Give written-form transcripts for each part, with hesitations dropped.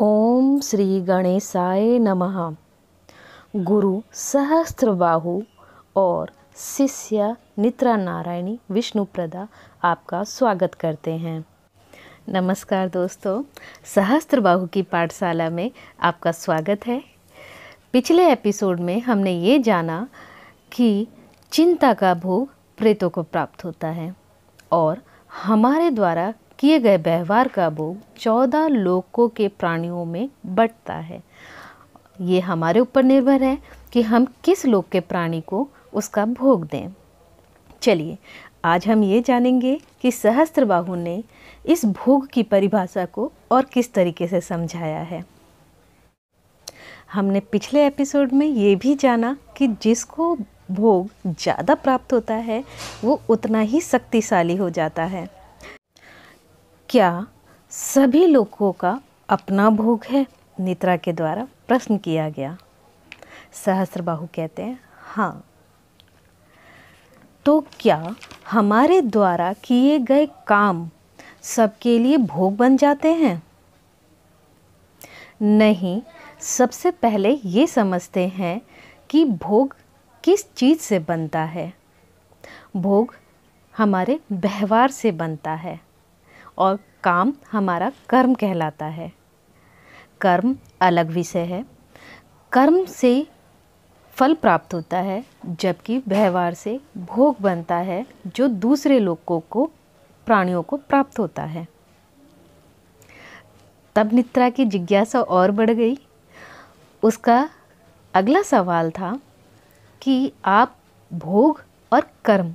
ओम श्री गणेशाय नमः। गुरु सहस्त्रबाहु और शिष्य नित्रा नारायणी विष्णुप्रदा आपका स्वागत करते हैं। नमस्कार दोस्तों, सहस्त्रबाहु की पाठशाला में आपका स्वागत है। पिछले एपिसोड में हमने ये जाना कि चिंता का भोग प्रेतों को प्राप्त होता है और हमारे द्वारा किए गए व्यवहार का भोग 14 लोकों के प्राणियों में बंटता है। ये हमारे ऊपर निर्भर है कि हम किस लोक के प्राणी को उसका भोग दें। चलिए आज हम ये जानेंगे कि सहस्त्रबाहु ने इस भोग की परिभाषा को और किस तरीके से समझाया है। हमने पिछले एपिसोड में ये भी जाना कि जिसको भोग ज़्यादा प्राप्त होता है वो उतना ही शक्तिशाली हो जाता है। क्या सभी लोगों का अपना भोग है? नित्रा के द्वारा प्रश्न किया गया। सहस्त्रबाहु कहते हैं हाँ। तो क्या हमारे द्वारा किए गए काम सबके लिए भोग बन जाते हैं? नहीं, सबसे पहले ये समझते हैं कि भोग किस चीज़ से बनता है। भोग हमारे व्यवहार से बनता है और काम हमारा कर्म कहलाता है। कर्म अलग विषय है। कर्म से फल प्राप्त होता है, जबकि व्यवहार से भोग बनता है जो दूसरे लोगों को, प्राणियों को प्राप्त होता है। तब नित्रा की जिज्ञासा और बढ़ गई। उसका अगला सवाल था कि आप भोग और कर्म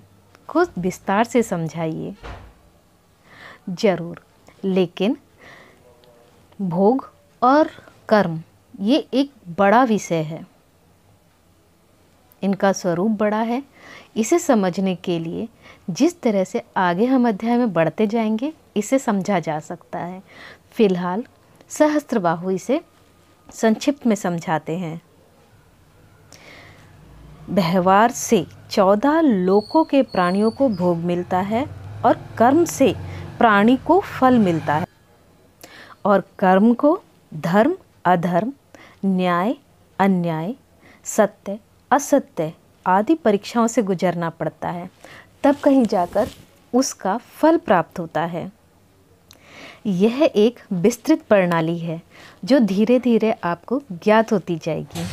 को विस्तार से समझाइए। जरूर, लेकिन भोग और कर्म ये एक बड़ा विषय है। इनका स्वरूप बड़ा है। इसे समझने के लिए जिस तरह से आगे हम अध्याय में बढ़ते जाएंगे इसे समझा जा सकता है। फिलहाल सहस्त्रबाहु इसे संक्षिप्त में समझाते हैं। व्यवहार से 14 लोकों के प्राणियों को भोग मिलता है और कर्म से प्राणी को फल मिलता है। और कर्म को धर्म अधर्म, न्याय अन्याय, सत्य असत्य आदि परीक्षाओं से गुजरना पड़ता है, तब कहीं जाकर उसका फल प्राप्त होता है। यह एक विस्तृत प्रणाली है जो धीरे धीरे आपको ज्ञात होती जाएगी।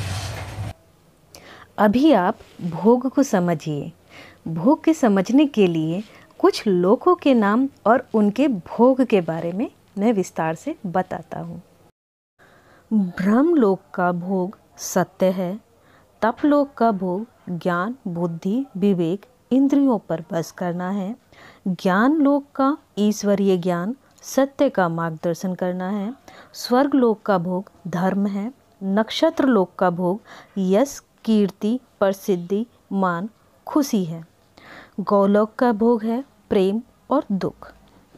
अभी आप भोग को समझिए। भोग के समझने के लिए कुछ लोकों के नाम और उनके भोग के बारे में मैं विस्तार से बताता हूँ। ब्रह्मलोक का भोग सत्य है। तपलोक का भोग ज्ञान बुद्धि विवेक इंद्रियों पर बस करना है। ज्ञान लोक का ईश्वरीय ज्ञान सत्य का मार्गदर्शन करना है। स्वर्गलोक का भोग धर्म है। नक्षत्र लोक का भोग यश कीर्ति प्रसिद्धि मान खुशी है। गौलोक का भोग है प्रेम और दुख।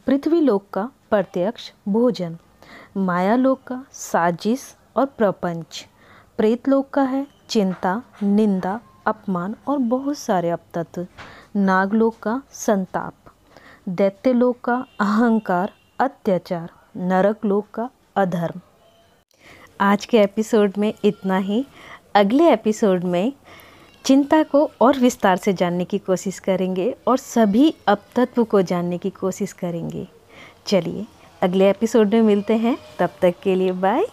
पृथ्वीलोक का प्रत्यक्ष भोजन। मायालोक का साजिश और प्रपंच। प्रेतलोक का है चिंता निंदा अपमान और बहुत सारे अपतत्व। नागलोक का संताप। दैत्यलोक का अहंकार अत्याचार। नरकलोक का अधर्म। आज के एपिसोड में इतना ही। अगले एपिसोड में चिंता को और विस्तार से जानने की कोशिश करेंगे और सभी अपतत्व को जानने की कोशिश करेंगे। चलिए अगले एपिसोड में मिलते हैं। तब तक के लिए बाय।